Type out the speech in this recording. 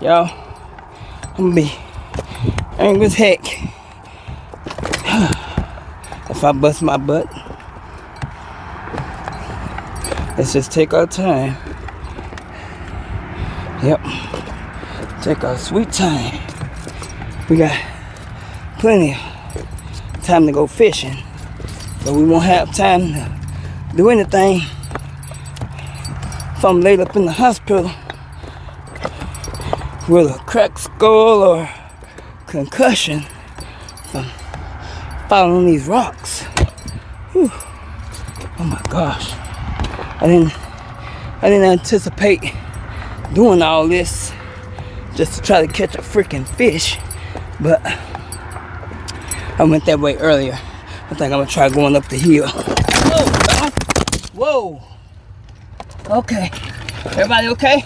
Y'all, I'm gonna be angry as heck if I bust my butt. Let's just take our time. Yep. Take our sweet time. We got plenty of time to go fishing, but we won't have time to do anything if I'm laid up in the hospital with a cracked skull or concussion from falling on these rocks. Whew. Oh my gosh. I didn't anticipate doing all this just to try to catch a freaking fish, but I went that way earlier. I think I'm gonna try going up the hill. Whoa, whoa. Okay, everybody okay?